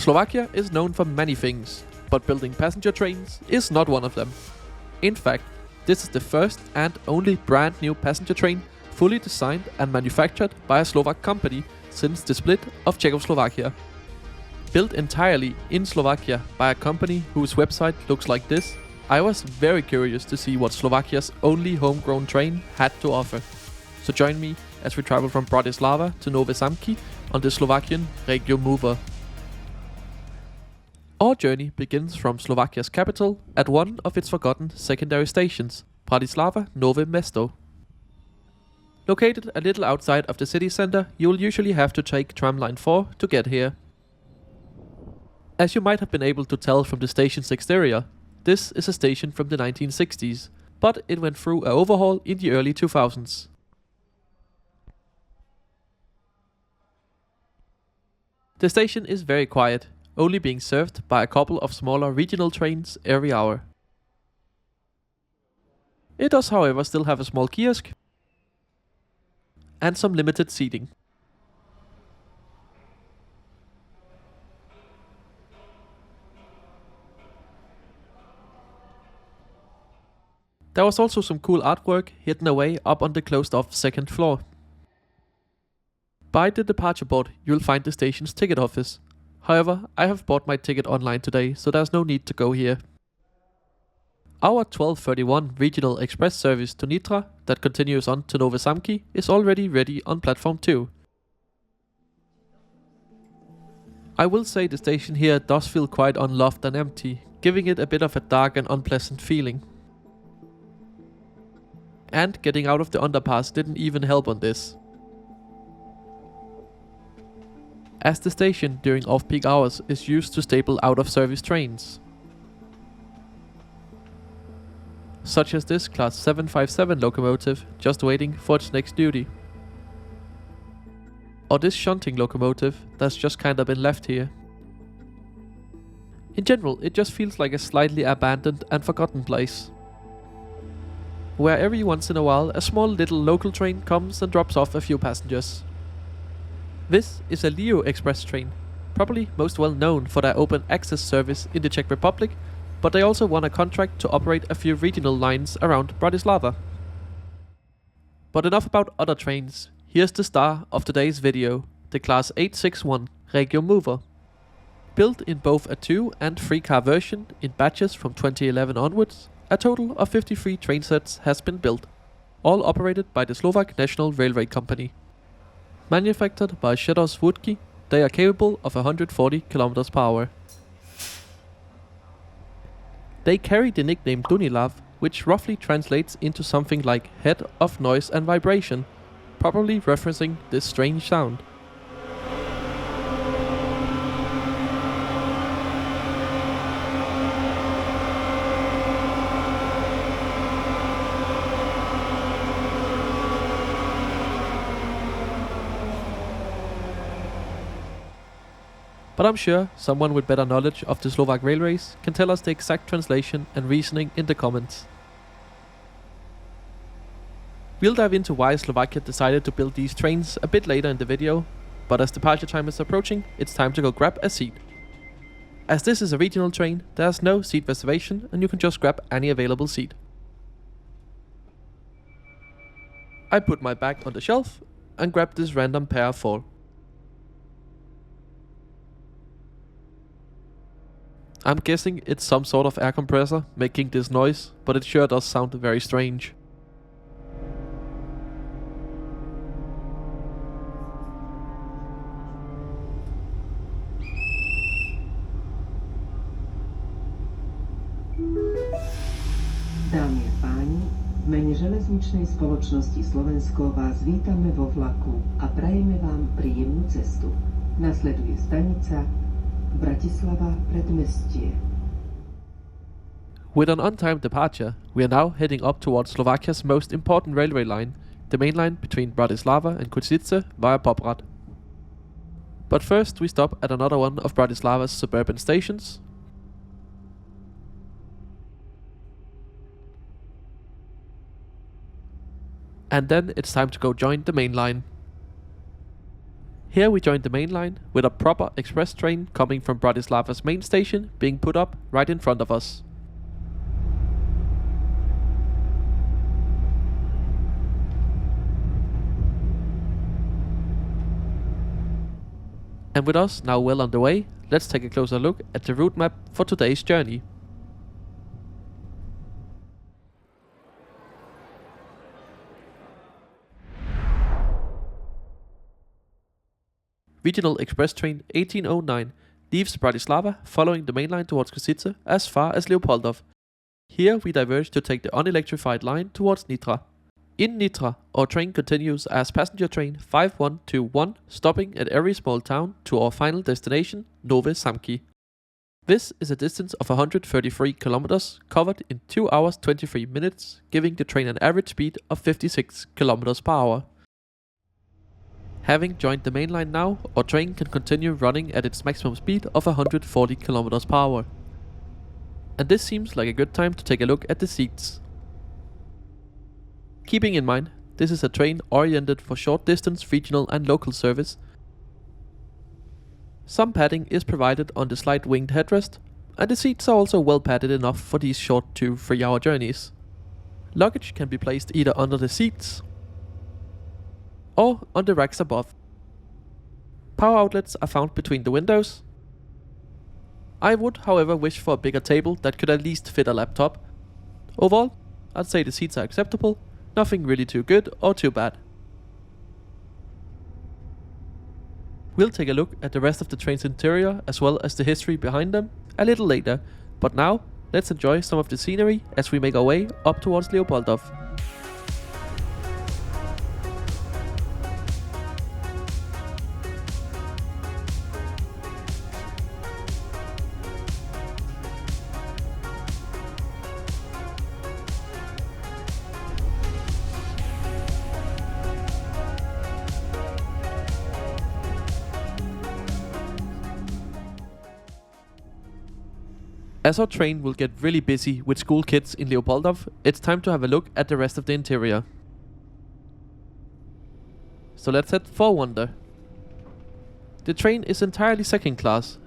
Slovakia is known for many things, but building passenger trains is not one of them. In fact, this is the first and only brand new passenger train fully designed and manufactured by a Slovak company since the split of Czechoslovakia. Built entirely in Slovakia by a company whose website looks like this, I was very curious to see what Slovakia's only homegrown train had to offer. So join me as we travel from Bratislava to Nové Zámky on the Slovakian REGIOMOVER. Our journey begins from Slovakia's capital at one of its forgotten secondary stations, Bratislava Nové Mesto. Located a little outside of the city center, you will usually have to take tramline 4 to get here. As you might have been able to tell from the station's exterior, this is a station from the 1960s, but it went through an overhaul in the early 2000s. The station is very quiet, only being served by a couple of smaller regional trains every hour. It does, however, still have a small kiosk and some limited seating. There was also some cool artwork hidden away up on the closed-off second floor. By the departure board, you'll find the station's ticket office. However, I have bought my ticket online today, so there's no need to go here. Our 12:31 regional express service to Nitra that continues on to Nové Zámky is already ready on platform 2. I will say the station here does feel quite unloved and empty, giving it a bit of a dark and unpleasant feeling. And getting out of the underpass didn't even help on this, as the station during off-peak hours is used to staple out-of-service trains, such as this Class 757 locomotive just waiting for its next duty, or this shunting locomotive that's just kinda been left here. In general, it just feels like a slightly abandoned and forgotten place, where every once in a while a small little local train comes and drops off a few passengers. This is a Leo Express train, probably most well known for their open access service in the Czech Republic, but they also won a contract to operate a few regional lines around Bratislava. But enough about other trains, here's the star of today's video, the Class 861 REGIOMOVER. Built in both a 2 and 3 car version in batches from 2011 onwards, a total of 53 train sets has been built, all operated by the Slovak National Railway Company. Manufactured by ZOS Vrútky, they are capable of 140 km per hour. They carry the nickname Dunihlav, which roughly translates into something like head of noise and vibration, probably referencing this strange sound. But I'm sure someone with better knowledge of the Slovak railways can tell us the exact translation and reasoning in the comments. We'll dive into why Slovakia decided to build these trains a bit later in the video, but as departure time is approaching, it's time to go grab a seat. As this is a regional train, there's no seat reservation and you can just grab any available seat. I put my bag on the shelf and grabbed this random pair of 4. I'm guessing it's some sort of air compressor making this noise, but it sure does sound very strange. Dámy a páni, v mene železničnej spoločnosti Slovensko vás vítame vo vlaku a prajeme vám príjemnú cestu. Nasleduje stanica Bratislava Predmestie. With an on-time departure, we are now heading up towards Slovakia's most important railway line, the main line between Bratislava and Košice via Poprad. But first we stop at another one of Bratislava's suburban stations, and then it's time to go join the main line. Here we joined the main line, with a proper express train coming from Bratislava's main station being put up right in front of us. And with us now well underway, let's take a closer look at the route map for today's journey. Regional Express Train 1809 leaves Bratislava following the main line towards Košice as far as Leopoldov. Here we diverge to take the unelectrified line towards Nitra. In Nitra, our train continues as passenger train 5121, stopping at every small town to our final destination, Nové Zámky. This is a distance of 133 kilometers, covered in 2 hours 23 minutes, giving the train an average speed of 56 kilometers per hour. Having joined the main line now, our train can continue running at its maximum speed of 140 kilometers per hour. And this seems like a good time to take a look at the seats. Keeping in mind, this is a train oriented for short distance regional and local service. Some padding is provided on the slight winged headrest, and the seats are also well padded enough for these short 2-3 hour journeys. Luggage can be placed either under the seats or on the racks above. Power outlets are found between the windows. I would, however, wish for a bigger table that could at least fit a laptop. Overall, I'd say the seats are acceptable, nothing really too good or too bad. We'll take a look at the rest of the train's interior as well as the history behind them a little later, but now let's enjoy some of the scenery as we make our way up towards Leopoldov. As our train will get really busy with school kids in Leopoldov, it's time to have a look at the rest of the interior. So let's head for a wander. The train is entirely second class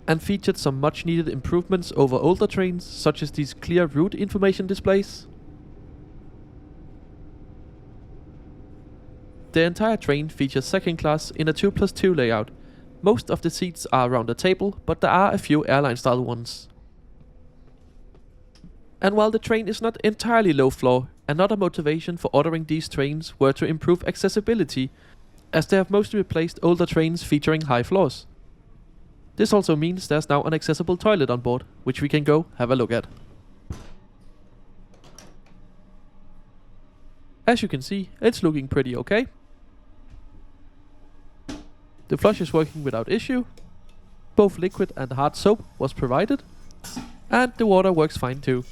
and featured some much needed improvements over older trains, such as these clear route information displays. The entire train features second class in a 2+2 layout. Most of the seats are around a table, but there are a few airline-style ones. And while the train is not entirely low floor, another motivation for ordering these trains were to improve accessibility, as they have mostly replaced older trains featuring high floors. This also means there's now an accessible toilet on board, which we can go have a look at. As you can see, it's looking pretty okay. The flush is working without issue, both liquid and hard soap was provided, and the water works fine too.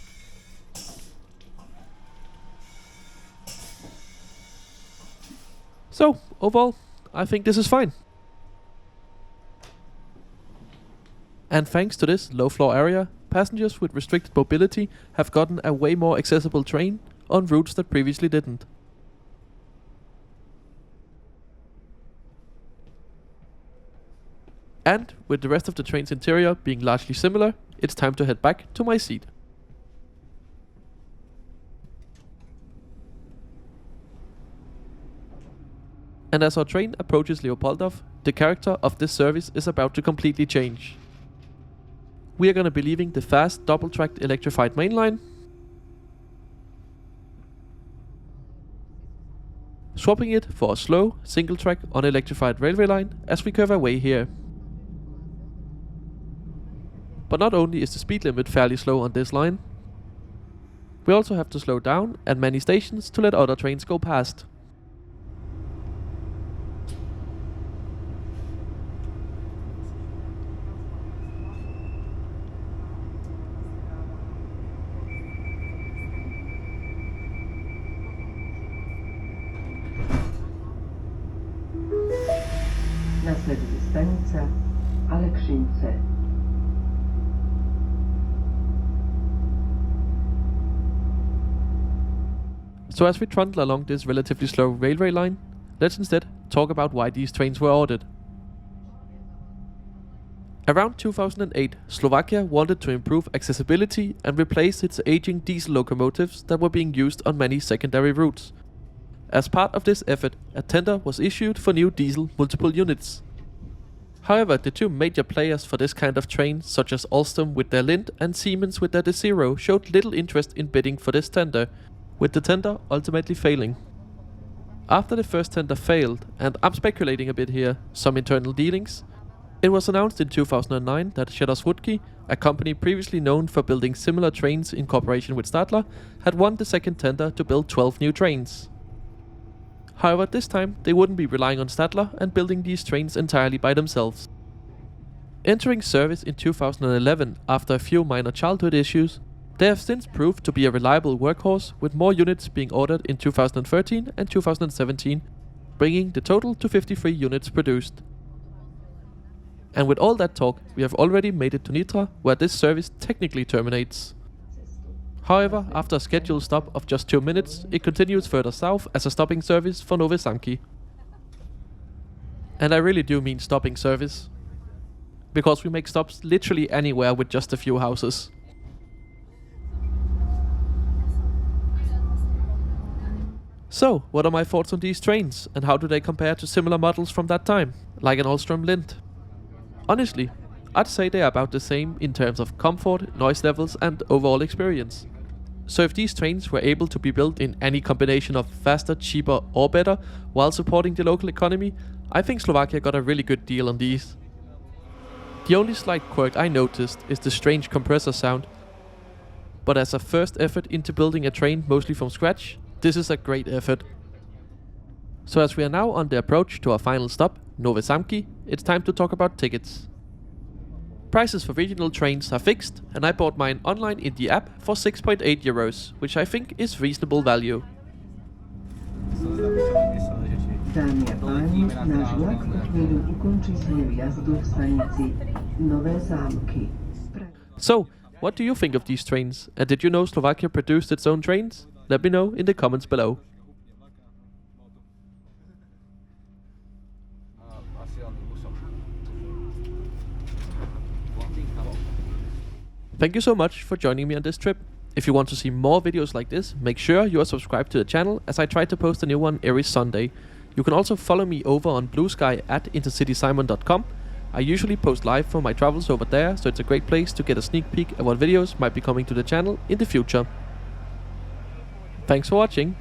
So, overall, I think this is fine. And thanks to this low floor area, passengers with restricted mobility have gotten a way more accessible train on routes that previously didn't. And with the rest of the train's interior being largely similar, it's time to head back to my seat. And as our train approaches Leopoldov, the character of this service is about to completely change. We are going to be leaving the fast double-tracked electrified mainline, swapping it for a slow single-track unelectrified railway line as we curve our way here. But not only is the speed limit fairly slow on this line, we also have to slow down at many stations to let other trains go past. Nasleduje stanica Alekšince. So as we trundle along this relatively slow railway line, let's instead talk about why these trains were ordered. Around 2008, Slovakia wanted to improve accessibility and replace its aging diesel locomotives that were being used on many secondary routes. As part of this effort, a tender was issued for new diesel multiple units. However, the two major players for this kind of train, such as Alstom with their Lind and Siemens with their Desiro, showed little interest in bidding for this tender, with the tender ultimately failing. After the first tender failed, and I'm speculating a bit here, some internal dealings, it was announced in 2009 that ZOS Vrútky, a company previously known for building similar trains in cooperation with Stadler, had won the second tender to build 12 new trains. However, this time they wouldn't be relying on Stadler and building these trains entirely by themselves. Entering service in 2011 after a few minor childhood issues, they have since proved to be a reliable workhorse, with more units being ordered in 2013 and 2017, bringing the total to 53 units produced. And with all that talk, we have already made it to Nitra, where this service technically terminates. However, after a scheduled stop of just 2 minutes, it continues further south as a stopping service for Nové Zámky. And I really do mean stopping service, because we make stops literally anywhere with just a few houses. So, what are my thoughts on these trains, and how do they compare to similar models from that time, like an Alstom Lind? Honestly, I'd say they are about the same in terms of comfort, noise levels and overall experience. So if these trains were able to be built in any combination of faster, cheaper or better while supporting the local economy, I think Slovakia got a really good deal on these. The only slight quirk I noticed is the strange compressor sound, but as a first effort into building a train mostly from scratch, this is a great effort. So as we are now on the approach to our final stop, Nové Zámky, it's time to talk about tickets. Prices for regional trains are fixed, and I bought mine online in the app for 6.8 euros, which I think is reasonable value. Dámy a páni, náš vlak o chvíľu ukončí svoju jazdu v stanici Nové Zámky. So, what do you think of these trains? And did you know Slovakia produced its own trains? Let me know in the comments below. Thank you so much for joining me on this trip. If you want to see more videos like this, make sure you are subscribed to the channel, as I try to post a new one every Sunday. You can also follow me over on Blue Sky at intercitysimon.com. I usually post live from my travels over there, so it's a great place to get a sneak peek at what videos might be coming to the channel in the future. Thanks for watching.